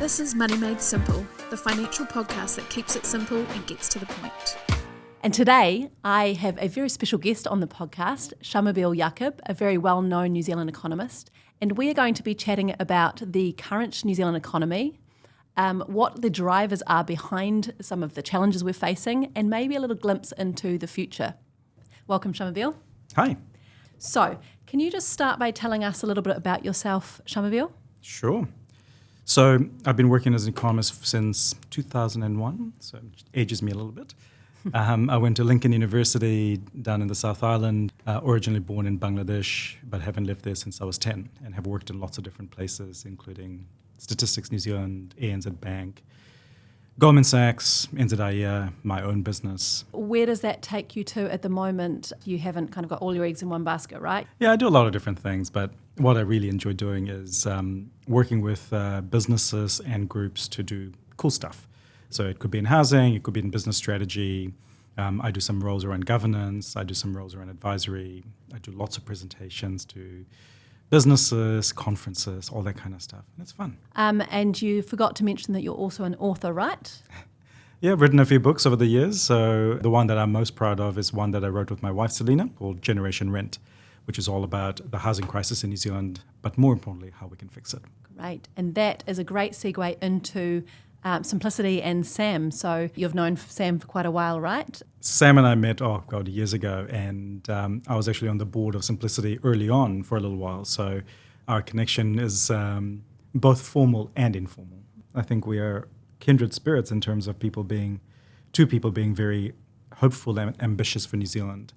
This is Money Made Simple, the financial podcast that keeps it simple and gets to the point. And today I have a very special guest on the podcast, Shamubeel Eaqub, a very well-known New Zealand economist. And we are going to be chatting about the current New Zealand economy, what the drivers are behind some of the challenges we're facing, and maybe a little glimpse into the future. Welcome, Shamubeel. Hi. So, can you just start by telling us a little bit about yourself, Shamubeel? Sure. So I've been working as an economist since 2001, so it ages me a little bit. I went to Lincoln University down in the South Island, originally born in Bangladesh, but haven't lived there since I was 10 and have worked in lots of different places, including Statistics New Zealand, ANZ Bank, Goldman Sachs, NZIA, my own business. Where does that take you to at the moment? You haven't kind of got all your eggs in one basket, right? Yeah, I do a lot of different things, but what I really enjoy doing is working with businesses and groups to do cool stuff. So it could be in housing, it could be in business strategy. I do some roles around governance, I do some roles around advisory. I do lots of presentations to businesses, conferences, all that kind of stuff. And it's fun. And you forgot to mention that you're also an author, right? Yeah, I've written a few books over the years. So the one that I'm most proud of is one that I wrote with my wife, Selena, called Generation Rent, which is all about the housing crisis in New Zealand, but more importantly, how we can fix it. Great. And that is a great segue into Simplicity and Sam. So you've known Sam for quite a while, right? Sam and I met, years ago, and I was actually on the board of Simplicity early on for a little while. So our connection is both formal and informal. I think we are kindred spirits in terms of two people being very hopeful and ambitious for New Zealand,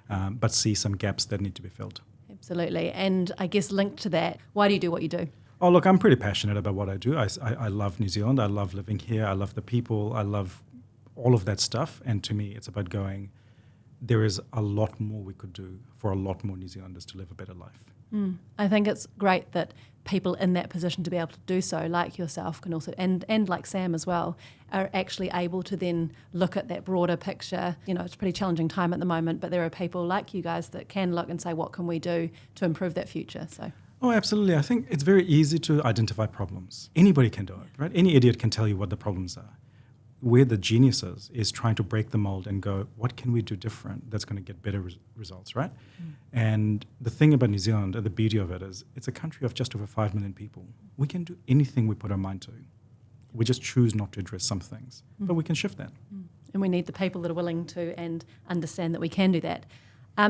but see some gaps that need to be filled. Absolutely. And I guess linked to that, why do you do what you do? Oh, look, I'm pretty passionate about what I do. I love New Zealand. I love living here. I love the people. I love all of that stuff. And to me, it's about there is a lot more we could do for a lot more New Zealanders to live a better life. I think it's great that people in that position to be able to do so, like yourself, can also, and like Sam as well, are actually able to then look at that broader picture. You know, it's a pretty challenging time at the moment, but there are people like you guys that can look and say, what can we do to improve that future? So. Oh, absolutely. I think it's very easy to identify problems. Anybody can do it, right? Any idiot can tell you what the problems are. Where the genius is trying to break the mold and go, what can we do different that's going to get better results, right? And the thing about New Zealand, and the beauty of it is, it's a country of just over 5 million people. We can do anything we put our mind to. We just choose not to address some things, but we can shift that. And we need the people that are willing to and understand that we can do that.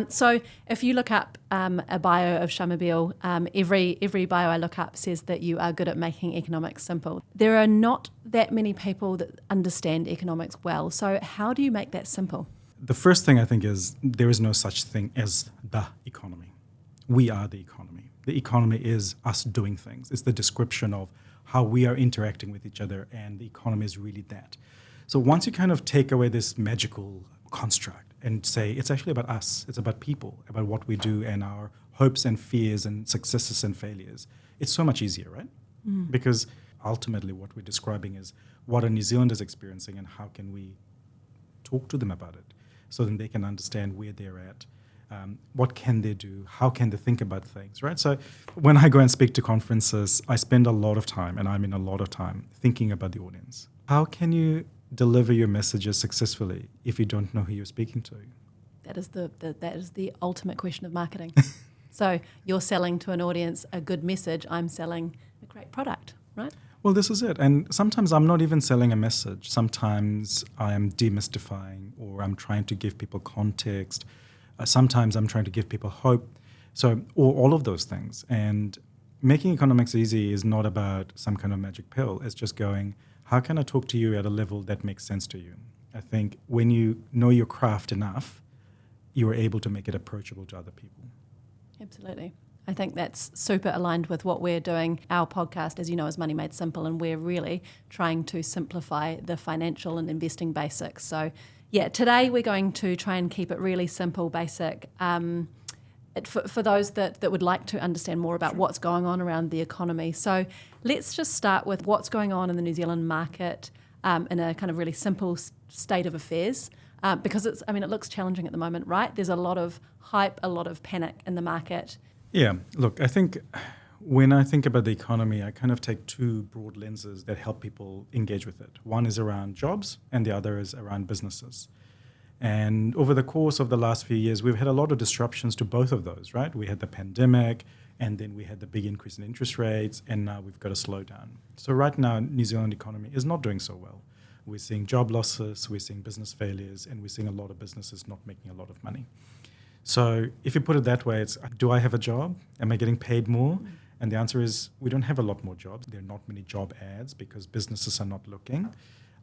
So if you look up a bio of Shamubeel, every bio I look up says that you are good at making economics simple. There are not that many people that understand economics well. So how do you make that simple? The first thing I think is there is no such thing as the economy. We are the economy. The economy is us doing things. It's the description of how we are interacting with each other, and the economy is really that. So once you kind of take away this magical construct and say it's actually about us, it's about people, about what we do and our hopes and fears and successes and failures, it's so much easier, right? Because ultimately what we're describing is what a New Zealander is experiencing and how can we talk to them about it so then they can understand where they're at, what can they do, how can they think about things, right? So when I go and speak to conferences, I spend a lot of time, and I mean a lot of time, thinking about the audience. How can you deliver your messages successfully if you don't know who you're speaking to? That is the ultimate question of marketing. So you're selling to an audience a good message. I'm selling a great product, right? Well, this is it. And sometimes I'm not even selling a message. Sometimes I am demystifying, or I'm trying to give people context. Sometimes I'm trying to give people hope. So, or all of those things. And making economics easy is not about some kind of magic pill. It's just going, how can I talk to you at a level that makes sense to you? I think when you know your craft enough, you are able to make it approachable to other people. Absolutely. I think that's super aligned with what we're doing. Our podcast, as you know, is Money Made Simple, and we're really trying to simplify the financial and investing basics. So, yeah, today we're going to try and keep it really simple, basic. For those that would like to understand more about what's going on around the economy. So let's just start with what's going on in the New Zealand market in a kind of really simple state of affairs, because it looks challenging at the moment, right? There's a lot of hype, a lot of panic in the market. Yeah, look, I think When I think about the economy, I kind of take two broad lenses that help people engage with it. One is around jobs and the other is around businesses. And over the course of the last few years, we've had a lot of disruptions to both of those, right? We had the pandemic, and then we had the big increase in interest rates, and now we've got a slowdown. So right now, New Zealand economy is not doing so well. We're seeing job losses, we're seeing business failures, and we're seeing a lot of businesses not making a lot of money. So if you put it that way, it's, do I have a job? Am I getting paid more? And the answer is, we don't have a lot more jobs. There are not many job ads because businesses are not looking.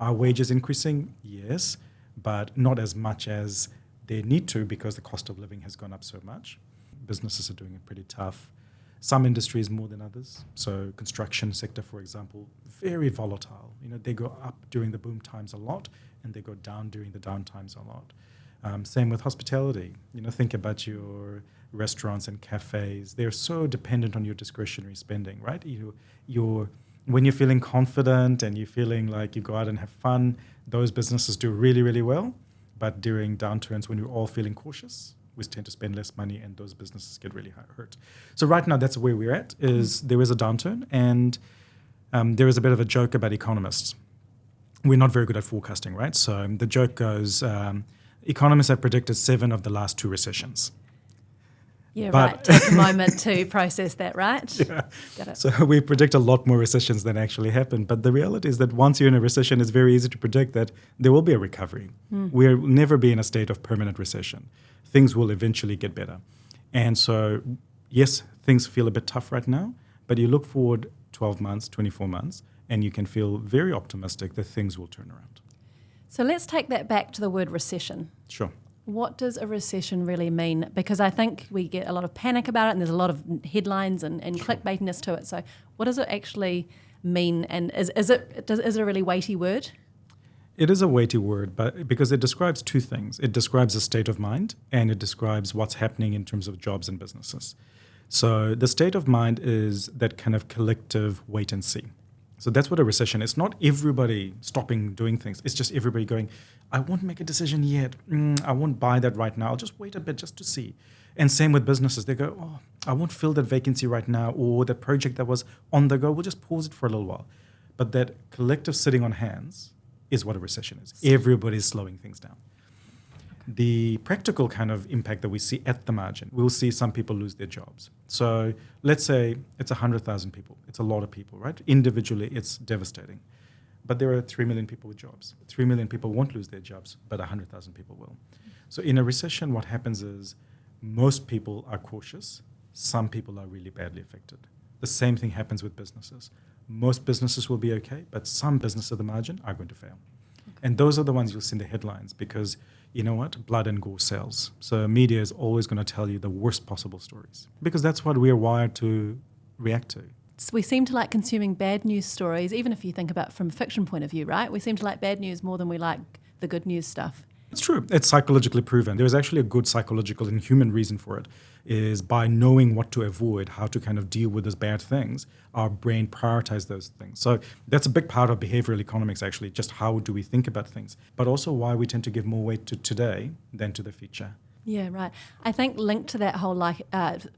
Are wages increasing? Yes, but not as much as they need to because the cost of living has gone up so much. Businesses are doing it pretty tough. Some industries more than others. So construction sector, for example, very volatile. They go up during the boom times a lot, and they go down during the down times a lot. Same with hospitality. Think about your restaurants and cafes. They're so dependent on your discretionary spending, right? When you're feeling confident and you're feeling like you go out and have fun, those businesses do really, really well. But during downturns, when you're all feeling cautious, we tend to spend less money and those businesses get really hurt. So right now, that's where we're at, is there is a downturn, and there is a bit of a joke about economists. We're not very good at forecasting, right? So the joke goes, economists have predicted 7 of the last 2 recessions. Yeah, right. Take a moment to process that, right? Yeah. Got it. So we predict a lot more recessions than actually happen. But the reality is that once you're in a recession, it's very easy to predict that there will be a recovery. We'll never be in a state of permanent recession. Things will eventually get better. And so, yes, things feel a bit tough right now, but you look forward 12 months, 24 months, and you can feel very optimistic that things will turn around. So let's take that back to the word recession. Sure. What does a recession really mean? Because I think we get a lot of panic about it, and there's a lot of headlines and clickbaitiness to it. So what does it actually mean? And is it a really weighty word? It is a weighty word, but because it describes 2 things. It describes a state of mind, and it describes what's happening in terms of jobs and businesses. So the state of mind is that kind of collective wait and see. So that's what a recession is. Not everybody stopping doing things. It's just everybody going, I won't make a decision yet. I won't buy that right now. I'll just wait a bit just to see. And same with businesses. They go, oh, I won't fill that vacancy right now, or that project that was on the go, we'll just pause it for a little while. But that collective sitting on hands is what a recession is. Everybody's slowing things down. The practical kind of impact that we see at the margin, we'll see some people lose their jobs. So let's say it's 100,000 people. It's a lot of people, right? Individually, it's devastating. But there are 3 million people with jobs. 3 million people won't lose their jobs, but 100,000 people will. So in a recession, what happens is most people are cautious. Some people are really badly affected. The same thing happens with businesses. Most businesses will be okay, but some businesses at the margin are going to fail. Okay. And those are the ones you'll see in the headlines because, you know what, blood and gore sells. So media is always going to tell you the worst possible stories because that's what we're wired to react to. So we seem to like consuming bad news stories, even if you think about from a fiction point of view, right? We seem to like bad news more than we like the good news stuff. It's true. It's psychologically proven. There's actually a good psychological and human reason for it, is by knowing what to avoid, how to kind of deal with those bad things, our brain prioritizes those things. So that's a big part of behavioral economics, actually, just how do we think about things, but also why we tend to give more weight to today than to the future. Yeah, right. I think linked to that whole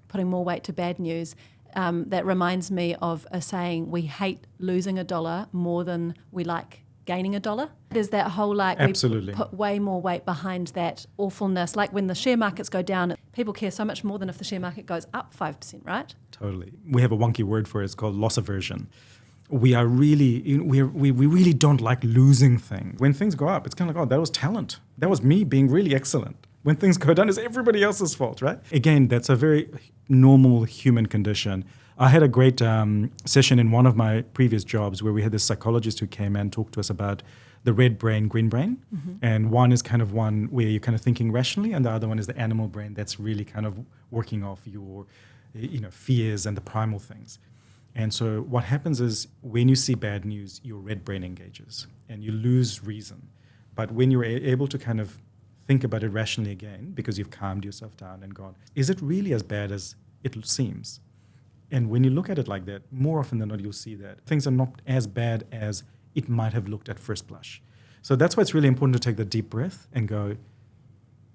putting more weight to bad news, that reminds me of a saying, we hate losing $1 more than we like gaining $1. There's that whole Absolutely. We put way more weight behind that awfulness. Like when the share markets go down, people care so much more than if the share market goes up 5%, right? Totally. We have a wonky word for it. It's called loss aversion. We really don't like losing things. When things go up, it's kind of like, oh, that was talent. That was me being really excellent. When things go down, it's everybody else's fault, right? Again, that's a very normal human condition. I had a great session in one of my previous jobs where we had this psychologist who came and talked to us about the red brain, green brain. Mm-hmm. And one is kind of one where you're kind of thinking rationally, and the other one is the animal brain that's really kind of working off your fears and the primal things. And so what happens is when you see bad news, your red brain engages and you lose reason. But when you're able to kind of think about it rationally again, because you've calmed yourself down and gone, is it really as bad as it seems? And when you look at it like that, more often than not, you'll see that things are not as bad as it might have looked at first blush. So that's why it's really important to take the deep breath and go,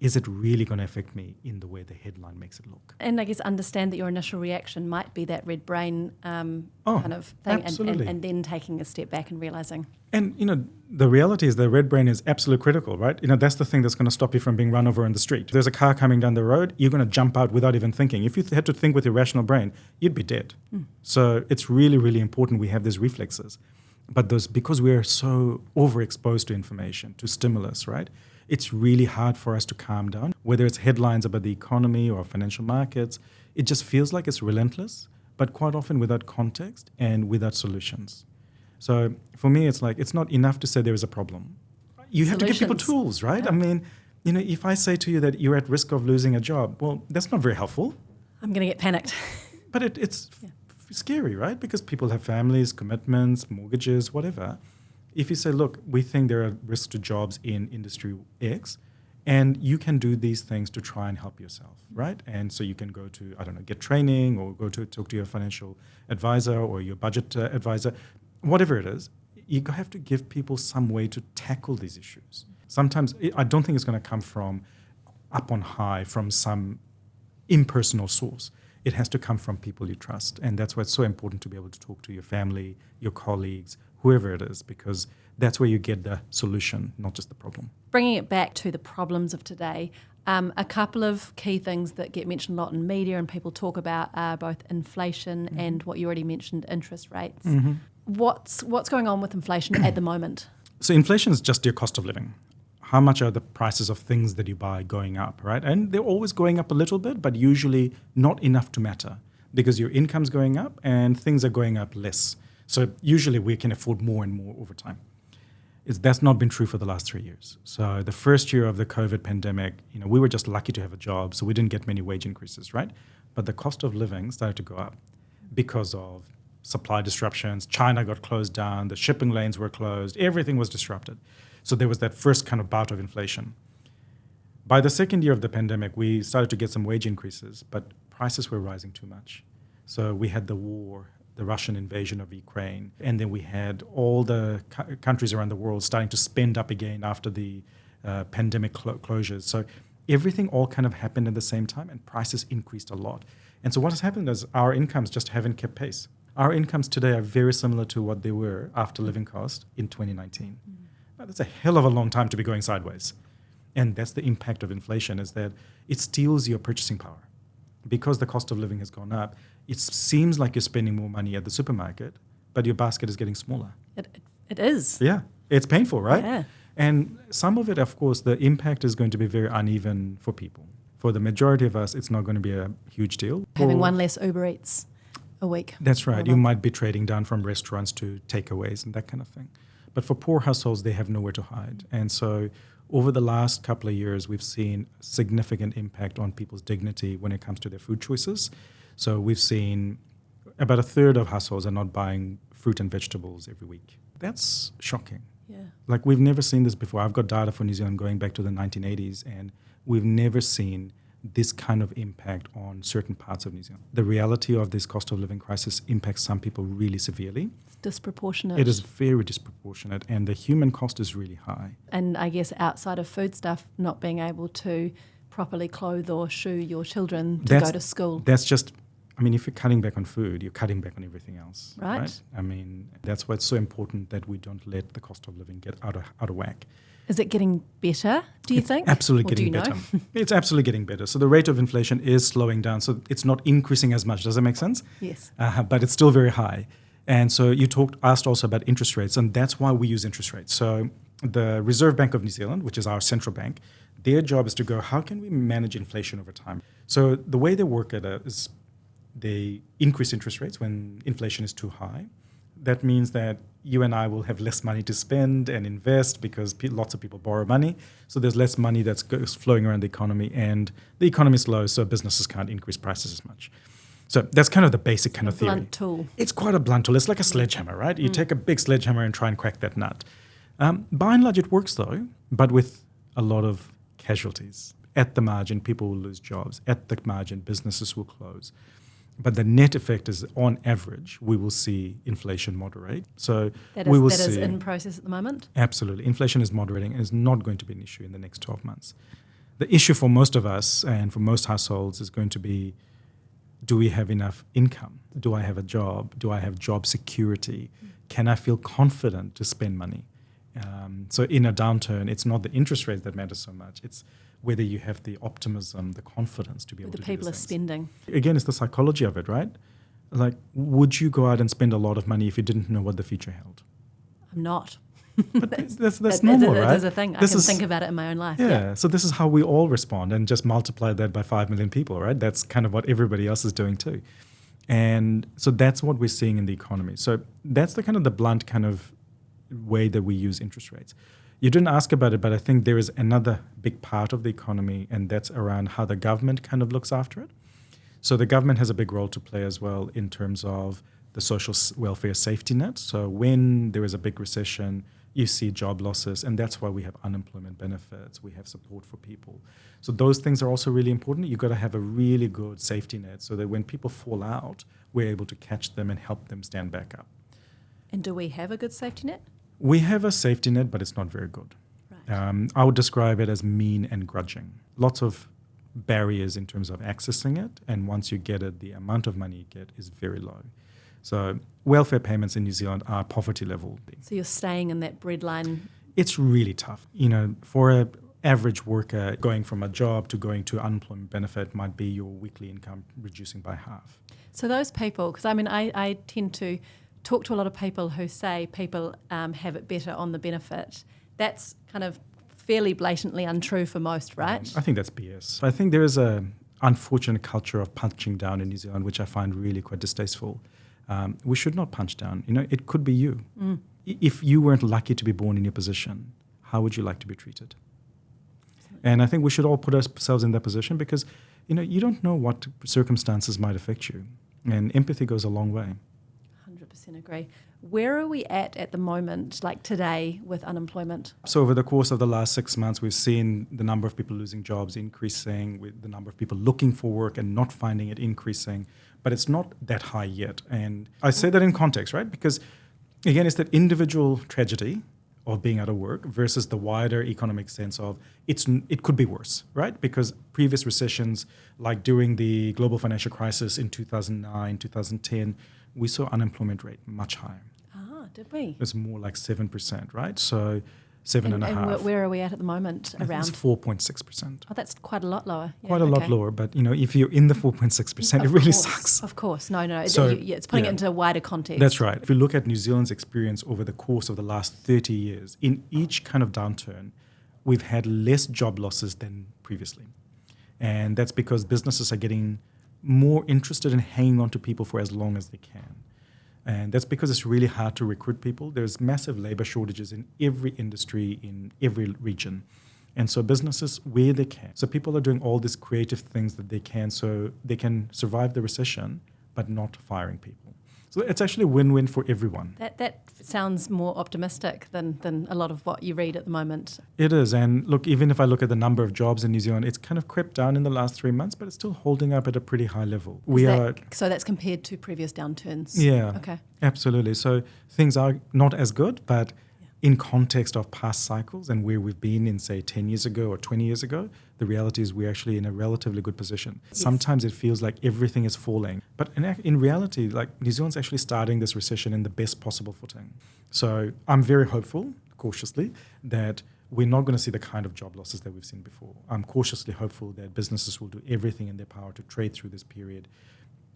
is it really going to affect me in the way the headline makes it look? And I guess understand that your initial reaction might be that red brain kind of thing, and then taking a step back and realising. And, the reality is the red brain is absolutely critical, right? That's the thing that's going to stop you from being run over in the street. If there's a car coming down the road, you're going to jump out without even thinking. If you had to think with your rational brain, you'd be dead. So it's really, really important we have these reflexes. But because we are so overexposed to information, to stimulus, right? It's really hard for us to calm down. Whether it's headlines about the economy or financial markets, it just feels like it's relentless, but quite often without context and without solutions. So for me, it's like, it's not enough to say there is a problem. You have to give people tools, right? Yeah. If I say to you that you're at risk of losing a job, well, that's not very helpful. I'm going to get panicked. But it's scary, right? Because people have families, commitments, mortgages, whatever. If you say, look, we think there are risks to jobs in industry X, and you can do these things to try and help yourself, right? And so you can go to, get training, or go to talk to your financial advisor or your budget advisor, whatever it is. You have to give people some way to tackle these issues. Sometimes I don't think it's going to come from up on high from some impersonal source. It has to come from people you trust. And that's why it's so important to be able to talk to your family, your colleagues, whoever it is, because that's where you get the solution, not just the problem. Bringing it back to the problems of today, a couple of key things that get mentioned a lot in media and people talk about are both inflation and what you already mentioned, interest rates. What's going on with inflation at the moment? So inflation is just your cost of living. How much are the prices of things that you buy going up, right? And they're always going up a little bit, but usually not enough to matter because your income's going up and things are going up less. So usually we can afford more and more over time. That's not been true for the last 3 years. So the first year of the COVID pandemic, we were just lucky to have a job, so we didn't get many wage increases, right? But the cost of living started to go up because of supply disruptions. China got closed down, the shipping lanes were closed, everything was disrupted. So there was that first kind of bout of inflation. By the second year of the pandemic, we started to get some wage increases, but prices were rising too much. So we had the war, the Russian invasion of Ukraine, and then we had all the countries around the world starting to spend up again after the pandemic closures. So everything all kind of happened at the same time, and prices increased a lot. And so what has happened is our incomes just haven't kept pace. Our incomes today are very similar to what they were after living cost in 2019. Now, that's a hell of a long time to be going sideways. And that's the impact of inflation, is that it steals your purchasing power. Because the cost of living has gone up, it seems like you're spending more money at the supermarket, but your basket is getting smaller. It is. Yeah, it's painful, right? Yeah. And some of it, of course, the impact is going to be very uneven for people. For the majority of us, it's not going to be a huge deal. Having one less Uber Eats a week. That's right. You might be trading down from restaurants to takeaways and that kind of thing. But for poor households, they have nowhere to hide. And so over the last couple of years, we've seen significant impact on people's dignity when it comes to their food choices. So we've seen about a third of households are not buying fruit and vegetables every week. That's shocking. Yeah. Like, we've never seen this before. I've got data for New Zealand going back to the 1980s, and we've never seen this kind of impact on certain parts of New Zealand. The reality of this cost of living crisis impacts some people really severely. It's disproportionate. It is very disproportionate, and the human cost is really high. And I guess outside of food stuff, not being able to properly clothe or shoe your children to go to school. That's just, if you're cutting back on food, you're cutting back on everything else. Right. That's why it's so important that we don't let the cost of living get out of whack. Is it getting better, do you think? Absolutely or getting do you better. know? It's absolutely getting better. So the rate of inflation is slowing down. So it's not increasing as much. Does that make sense? Yes. But it's still very high. And so you asked also about interest rates, and that's why we use interest rates. So the Reserve Bank of New Zealand, which is our central bank, their job is to go, how can we manage inflation over time? So the way they work at it is they increase interest rates when inflation is too high. That means that you and I will have less money to spend and invest because lots of people borrow money. So there's less money that's flowing around the economy, and the economy is low, so businesses can't increase prices as much. So that's kind of the basic kind of theory. Blunt tool. It's quite a blunt tool. It's like a sledgehammer, right? You take a big sledgehammer and try and crack that nut. By and large, it works though, but with a lot of casualties. At the margin, people will lose jobs. At the margin, businesses will close. But the net effect is, on average, we will see inflation moderate. So that is in process at the moment? Absolutely. Inflation is moderating and is not going to be an issue in the next 12 months. The issue for most of us and for most households is going to be, do we have enough income? Do I have a job? Do I have job security? Can I feel confident to spend money? So in a downturn, it's not the interest rate that matters so much. It's whether you have the optimism, the confidence to be able to do The people are things. spending. Again, it's the psychology of it, right? Like, would you go out and spend a lot of money if you didn't know what the future held? I'm not. But that's normal, right? There's a thing. This I can is- think about it in my own life. Yeah, so this is how we all respond, and just multiply that by 5 million people, right? That's kind of what everybody else is doing too. And so that's what we're seeing in the economy. So that's the kind of the blunt kind of way that we use interest rates. You didn't ask about it, but I think there is another big part of the economy, and that's around how the government kind of looks after it. So the government has a big role to play as well in terms of the social welfare safety net. So when there is a big recession, you see job losses, and that's why we have unemployment benefits, we have support for people. So those things are also really important. You've got to have a really good safety net so that when people fall out, we're able to catch them and help them stand back up. And do we have a good safety net? We have a safety net, but it's not very good. Right. I would describe it as mean and grudging. Lots of barriers in terms of accessing it, and once you get it, the amount of money you get is very low. So welfare payments in New Zealand are poverty level. So you're staying in that breadline. It's really tough. You know, for an average worker, going from a job to going to unemployment benefit might be your weekly income reducing by half. So those people, because I mean, I tend to talk to a lot of people who say people have it better on the benefit. That's kind of fairly blatantly untrue for most, right? I think that's BS. I think there is a unfortunate culture of punching down in New Zealand, which I find really quite distasteful. We should not punch down. You know, it could be you. If you weren't lucky to be born in your position, how would you like to be treated? And I think we should all put ourselves in that position because, you know, you don't know what circumstances might affect you. And empathy goes a long way. 100% agree. Where are we at the moment, like today, with unemployment? So over the course of the last 6 months, we've seen the number of people losing jobs increasing, with the number of people looking for work and not finding it increasing, but it's not that high yet. And I say that in context, right? Because again, it's that individual tragedy of being out of work versus the wider economic sense of it could be worse, right? Because previous recessions, like during the global financial crisis in 2009, 2010, we saw unemployment rate much higher. Ah, did we? It's more like 7%, right? So 7.5%. And where are we at the moment? I think Around? it's 4.6%. Oh, that's quite a lot lower. Yeah, Quite a lot okay. lower, but you know, if you're in the 4.6%, it Of really course, sucks. Of course. No. So, It's putting yeah. it into a wider context. That's right. If you look at New Zealand's experience over the course of the last 30 years, in each kind of downturn, we've had less job losses than previously. And that's because businesses are getting more interested in hanging on to people for as long as they can. And that's because it's really hard to recruit people. There's massive labor shortages in every industry, in every region. And so businesses, where they can. So people are doing all these creative things that they can so they can survive the recession, but not firing people. So it's actually a win-win for everyone. That sounds more optimistic than a lot of what you read at the moment. It is. And look, even if I look at the number of jobs in New Zealand, it's kind of crept down in the last 3 months, but it's still holding up at a pretty high level. So that's compared to previous downturns? Yeah. Okay. Absolutely. So things are not as good, but in context of past cycles and where we've been in, say, 10 years ago or 20 years ago, the reality is we're actually in a relatively good position. Yes. Sometimes it feels like everything is falling. But in reality, like New Zealand's actually starting this recession in the best possible footing. So I'm very hopeful, cautiously, that we're not going to see the kind of job losses that we've seen before. I'm cautiously hopeful that businesses will do everything in their power to trade through this period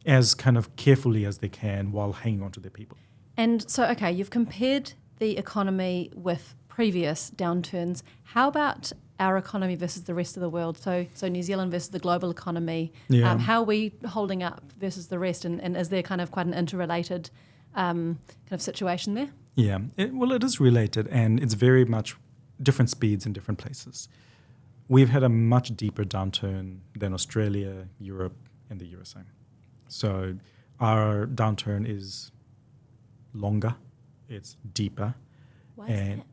as kind of carefully as they can while hanging on to their people. And so, okay, you've compared the economy with previous downturns. How about our economy versus the rest of the world? So New Zealand versus the global economy. Yeah. How are we holding up versus the rest? And is there kind of quite an interrelated kind of situation there? Yeah, it is related, and it's very much different speeds in different places. We've had a much deeper downturn than Australia, Europe, and the USA. So our downturn is longer, it's deeper. Why is that?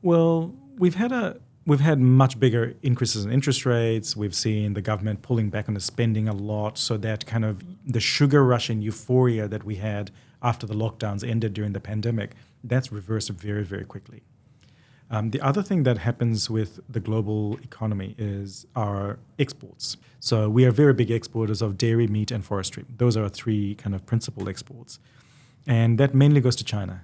Well, we've had much bigger increases in interest rates. We've seen the government pulling back on the spending a lot, so that kind of the sugar rush and euphoria that we had after the lockdowns ended during the pandemic, that's reversed very, very quickly. The other thing that happens with the global economy is our exports. So we are very big exporters of dairy, meat, and forestry. Those are our three kind of principal exports. And that mainly goes to China.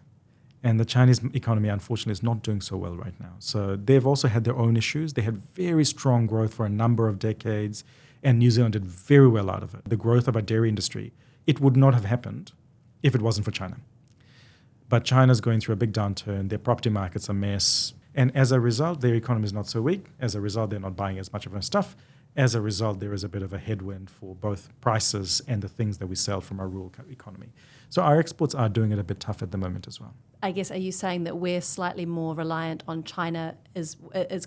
And the Chinese economy, unfortunately, is not doing so well right now. So they've also had their own issues. They had very strong growth for a number of decades, and New Zealand did very well out of it. The growth of our dairy industry, it would not have happened if it wasn't for China. But China's going through a big downturn. Their property market's a mess. And as a result, their economy is not so weak. As a result, they're not buying as much of our stuff. As a result, there is a bit of a headwind for both prices and the things that we sell from our rural economy. So our exports are doing it a bit tough at the moment as well. I guess, are you saying that we're slightly more reliant on China is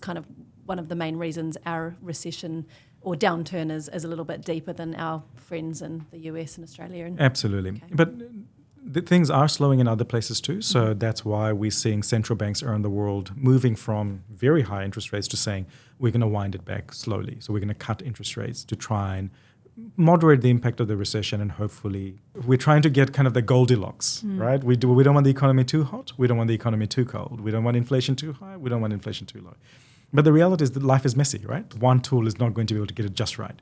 kind of one of the main reasons our recession or downturn is a little bit deeper than our friends in the US and Australia? Absolutely. Okay. But the things are slowing in other places too. So that's why we're seeing central banks around the world moving from very high interest rates to saying we're going to wind it back slowly. So we're going to cut interest rates to try and moderate the impact of the recession, and hopefully we're trying to get kind of the Goldilocks, right? We don't want the economy too hot. We don't want the economy too cold. We don't want inflation too high. We don't want inflation too low. But the reality is that life is messy, right? One tool is not going to be able to get it just right.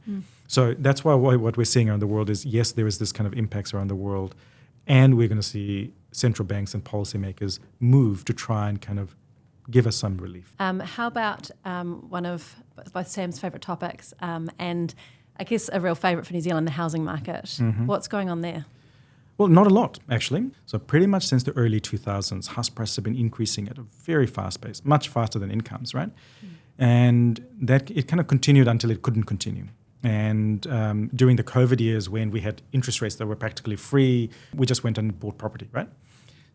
So that's why what we're seeing around the world is, yes, there is this kind of impacts around the world, and we're going to see central banks and policymakers move to try and kind of give us some relief. How about one of both Sam's favourite topics and I guess a real favourite for New Zealand, the housing market. What's going on there? Well, not a lot, actually. So pretty much since the early 2000s, house prices have been increasing at a very fast pace, much faster than incomes, right? And that it kind of continued until it couldn't continue. And during the COVID years, when we had interest rates that were practically free, we just went and bought property, right?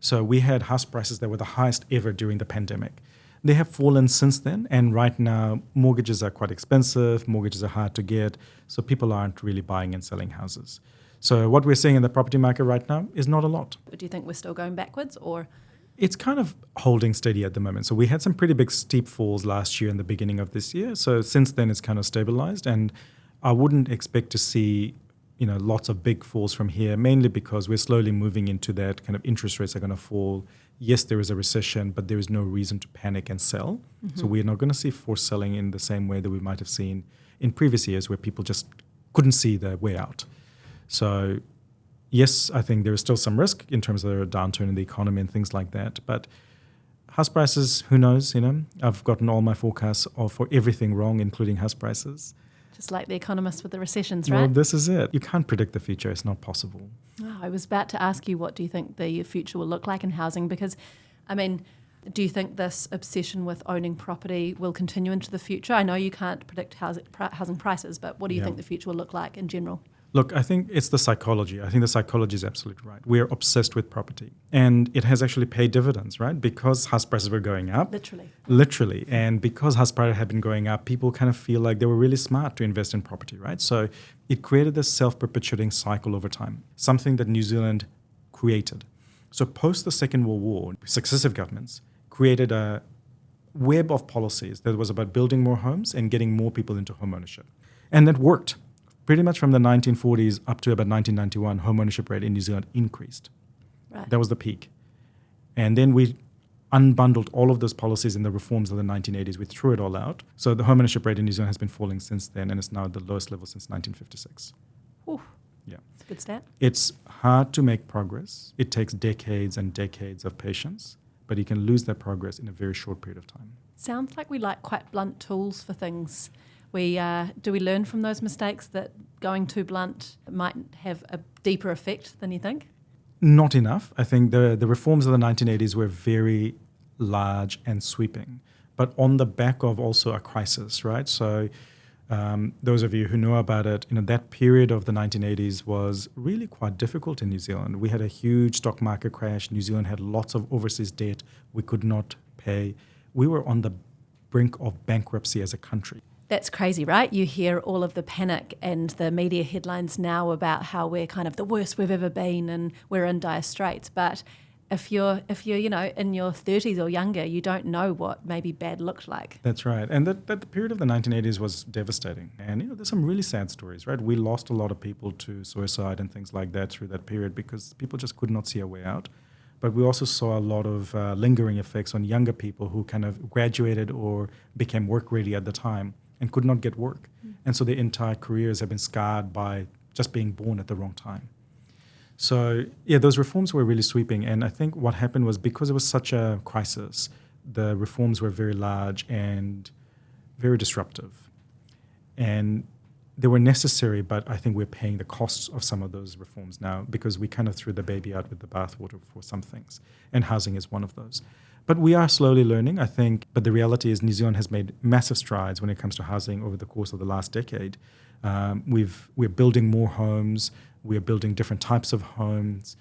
So we had house prices that were the highest ever during the pandemic. They have fallen since then, and right now mortgages are quite expensive, mortgages are hard to get, so people aren't really buying and selling houses. So what we're seeing in the property market right now is not a lot. Do you think we're still going backwards, or? It's kind of holding steady at the moment. So we had some pretty big steep falls last year and the beginning of this year. So since then it's kind of stabilized, and I wouldn't expect to see lots of big falls from here, mainly because we're slowly moving into that kind of interest rates are going to fall. Yes, there is a recession, but there is no reason to panic and sell. So we're not going to see forced selling in the same way that we might have seen in previous years where people just couldn't see their way out. So yes, I think there is still some risk in terms of a downturn in the economy and things like that. But house prices, who knows? I've gotten all my forecasts for everything wrong, including house prices. Just like the economist with the recessions, right? Well, this is it. You can't predict the future. It's not possible. Oh, I was about to ask you, what do you think the future will look like in housing? Because, do you think this obsession with owning property will continue into the future? I know you can't predict housing prices, but what do you think the future will look like in general? Look, I think it's the psychology. I think the psychology is absolutely right. We're obsessed with property. And it has actually paid dividends, right? Because house prices were going up. Literally. And because house prices have been going up, people kind of feel like they were really smart to invest in property, right? So it created this self-perpetuating cycle over time, something that New Zealand created. So post the Second World War, successive governments created a web of policies that was about building more homes and getting more people into home ownership. And that worked. Pretty much from the 1940s up to about 1991, home ownership rate in New Zealand increased. Right. That was the peak. And then we unbundled all of those policies in the reforms of the 1980s. We threw it all out. So the home ownership rate in New Zealand has been falling since then, and it's now at the lowest level since 1956. Ooh, yeah. That's a good stat. It's hard to make progress. It takes decades and decades of patience, but you can lose that progress in a very short period of time. Sounds like we like quite blunt tools for things. Do we learn from those mistakes that going too blunt might have a deeper effect than you think? Not enough. I think the reforms of the 1980s were very large and sweeping, but on the back of also a crisis, right? So those of you who know about it, that period of the 1980s was really quite difficult in New Zealand. We had a huge stock market crash. New Zealand had lots of overseas debt we could not pay. We were on the brink of bankruptcy as a country. That's crazy, right? You hear all of the panic and the media headlines now about how we're kind of the worst we've ever been and we're in dire straits. But if you're in your 30s or younger, you don't know what maybe bad looked like. That's right. And that period of the 1980s was devastating. And there's some really sad stories, right? We lost a lot of people to suicide and things like that through that period because people just could not see a way out. but we also saw a lot of lingering effects on younger people who kind of graduated or became work ready at the time and could not get work. And so their entire careers have been scarred by just being born at the wrong time. So, yeah, those reforms were really sweeping. And I think what happened was because it was such a crisis, the reforms were very large and very disruptive. And they were necessary, but I think we're paying the costs of some of those reforms now because we kind of threw the baby out with the bathwater for some things. And housing is one of those. But we are slowly learning, I think. But the reality is New Zealand has made massive strides when it comes to housing over the course of the last decade. We're building more homes. We're building different types of homes.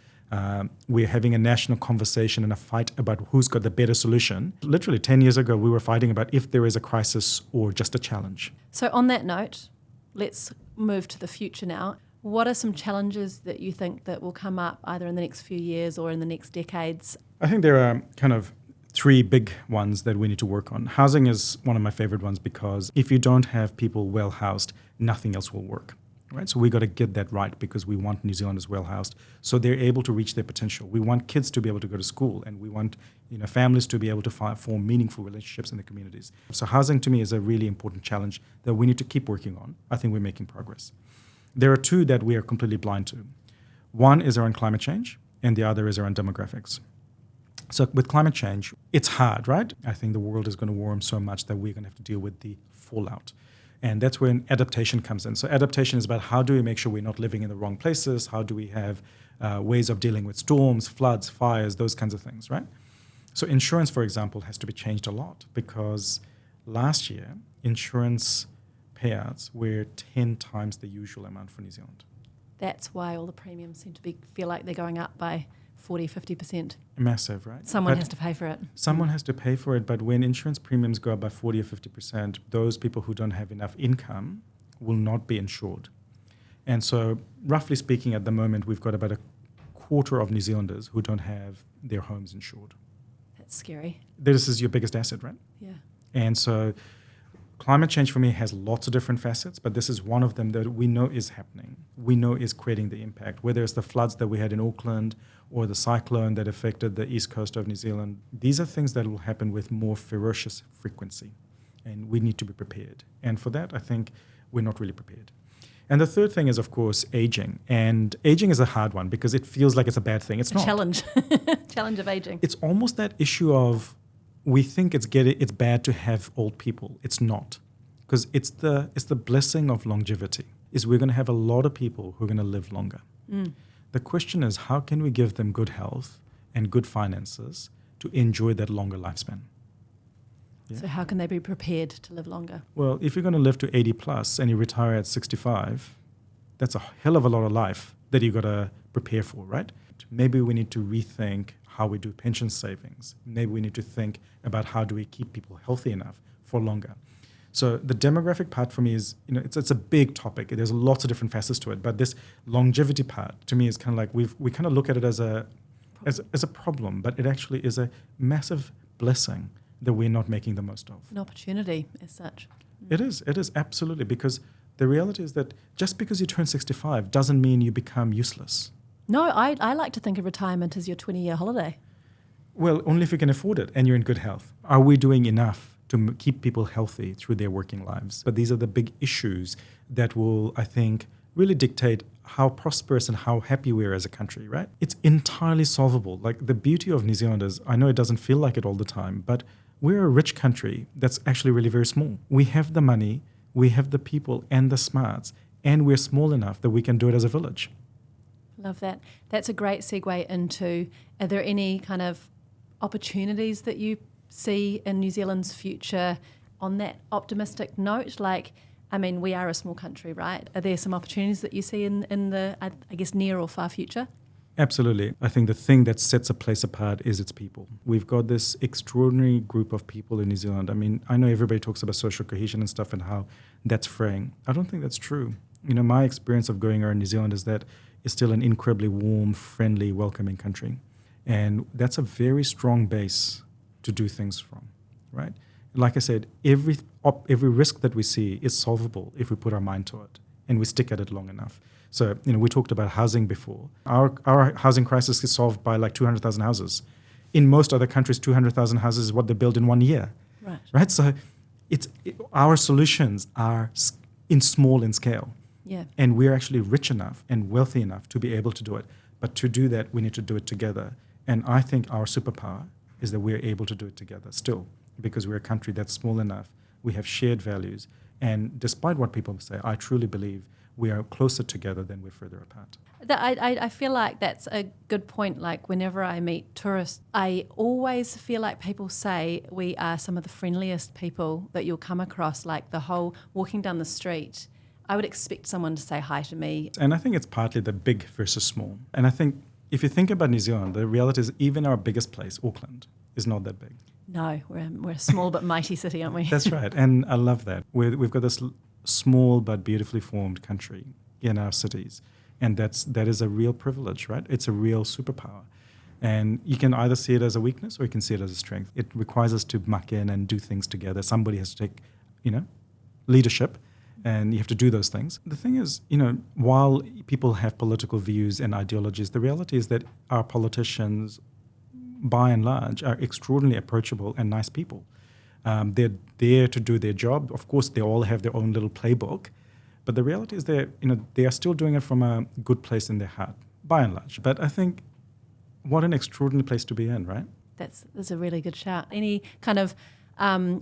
We're having a national conversation and a fight about who's got the better solution. Literally 10 years ago, we were fighting about if there is a crisis or just a challenge. So on that note, let's move to the future now. What are some challenges that you think that will come up either in the next few years or in the next decades? I think there are kind of three big ones that we need to work on. Housing is one of my favorite ones because if you don't have people well housed, nothing else will work. Right? So we got to get that right because we want New Zealanders well housed so they're able to reach their potential. We want kids to be able to go to school and we want families to be able to form meaningful relationships in the communities. So housing to me is a really important challenge that we need to keep working on. I think we're making progress. There are two that we are completely blind to. One is around climate change and the other is around demographics. So with climate change, it's hard, right? I think the world is going to warm so much that we're going to have to deal with the fallout. And that's when adaptation comes in. So adaptation is about how do we make sure we're not living in the wrong places? How do we have ways of dealing with storms, floods, fires, those kinds of things, right? So insurance, for example, has to be changed a lot because last year, insurance payouts were 10 times the usual amount for New Zealand. That's why all the premiums seem to feel like they're going up by 40, 50%. Massive, right? Someone has to pay for it. Someone has to pay for it, but when insurance premiums go up by 40 or 50%, those people who don't have enough income will not be insured. And so, roughly speaking, at the moment, we've got about a quarter of New Zealanders who don't have their homes insured. That's scary. This is your biggest asset, right? Yeah. And so, climate change for me has lots of different facets, but this is one of them that we know is happening. We know is creating the impact, whether it's the floods that we had in Auckland or the cyclone that affected the east coast of New Zealand. These are things that will happen with more ferocious frequency, and we need to be prepared. And for that, I think we're not really prepared. And the third thing is, of course, aging. And aging is a hard one because it feels like it's a bad thing. It's not. Challenge. Challenge of aging. It's almost that issue of we think it's bad to have old people. It's not. Because it's the blessing of longevity, is we're going to have a lot of people who are going to live longer. The question is, how can we give them good health and good finances to enjoy that longer lifespan? Yeah. So how can they be prepared to live longer? Well, if you're going to live to 80 plus and you retire at 65, that's a hell of a lot of life that you've got to prepare for, right? Maybe we need to rethink how we do pension savings. Maybe we need to think about how do we keep people healthy enough for longer. So the demographic part for me is, it's a big topic. There's lots of different facets to it, but this longevity part to me is kind of like we kind of look at it as a problem, but it actually is a massive blessing that we're not making the most of. An opportunity as such. It is absolutely, because the reality is that just because you turn 65 doesn't mean you become useless. No, I like to think of retirement as your 20-year holiday. Well, only if you can afford it and you're in good health. Are we doing enough to keep people healthy through their working lives? But these are the big issues that will, I think, really dictate how prosperous and how happy we are as a country, right? It's entirely solvable. Like, the beauty of New Zealand is, I know it doesn't feel like it all the time, but we're a rich country that's actually really very small. We have the money, we have the people and the smarts, and we're small enough that we can do it as a village. Love that. That's a great segue into, are there any kind of opportunities that you see in New Zealand's future on that optimistic note? Like, I mean, we are a small country, right? Are there some opportunities that you see in the, I guess, near or far future? Absolutely. I think the thing that sets a place apart is its people. We've got this extraordinary group of people in New Zealand. I mean, I know everybody talks about social cohesion and stuff and how that's fraying. I don't think that's true. My experience of going around New Zealand is that it's still an incredibly warm, friendly, welcoming country. And that's a very strong base to do things from, right? Like I said, every risk that we see is solvable if we put our mind to it. and we stick at it long enough. So, we talked about housing before. Our housing crisis is solved by like 200,000 houses. In most other countries, 200,000 houses is what they build in 1 year. Right? So our solutions are small in scale. Yeah. And we're actually rich enough and wealthy enough to be able to do it. But to do that, we need to do it together. And I think our superpower is that we're able to do it together still, because we're a country that's small enough. We have shared values. And despite what people say, I truly believe we are closer together than we're further apart. I feel like that's a good point. Like whenever I meet tourists, I always feel like people say we are some of the friendliest people that you'll come across, like the whole walking down the street. I would expect someone to say hi to me. And I think it's partly the big versus small. And I think if you think about New Zealand, the reality is even our biggest place, Auckland, is not that big. No, we're a small but mighty city, aren't we? That's right. And I love that. We've got this small but beautifully formed country in our cities. And that is a real privilege, right? It's a real superpower. And you can either see it as a weakness or you can see it as a strength. It requires us to muck in and do things together. Somebody has to take, leadership, and you have to do those things. The thing is, while people have political views and ideologies, the reality is that our politicians, by and large, are extraordinarily approachable and nice people. They're there to do their job. Of course, they all have their own little playbook, but the reality is they are still doing it from a good place in their heart, by and large. But I think what an extraordinary place to be in, right? That's a really good shout. Any kind of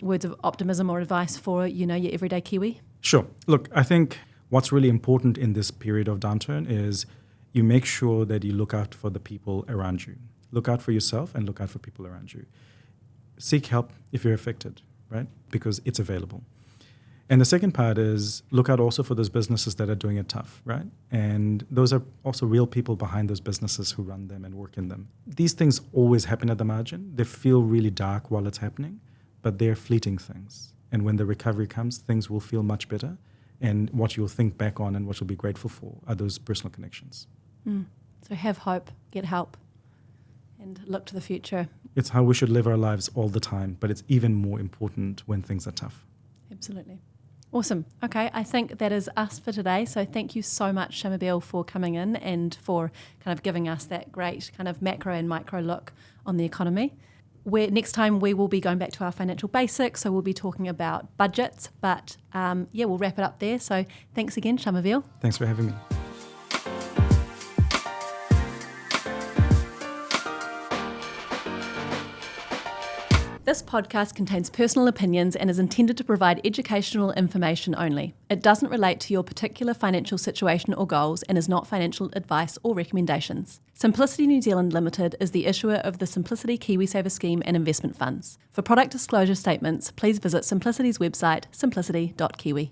words of optimism or advice for your everyday Kiwi? Sure. Look, I think what's really important in this period of downturn is you make sure that you look out for the people around you. Look out for yourself and look out for people around you. Seek help if you're affected, right? Because it's available. And the second part is look out also for those businesses that are doing it tough, right? And those are also real people behind those businesses who run them and work in them. These things always happen at the margin. They feel really dark while it's happening, but they're fleeting things. And when the recovery comes, things will feel much better. And what you'll think back on and what you'll be grateful for are those personal connections. So have hope, get help, and look to the future. It's how we should live our lives all the time, but it's even more important when things are tough. Absolutely. Awesome. Okay, I think that is us for today. So thank you so much, Shamubeel, for coming in and for kind of giving us that great kind of macro and micro look on the economy. Next time we will be going back to our financial basics, so we'll be talking about budgets, but we'll wrap it up there. So thanks again, Shamubeel. Thanks for having me. This podcast contains personal opinions and is intended to provide educational information only. It doesn't relate to your particular financial situation or goals and is not financial advice or recommendations. Simplicity New Zealand Limited is the issuer of the Simplicity KiwiSaver scheme and investment funds. For product disclosure statements, please visit Simplicity's website, simplicity.kiwi.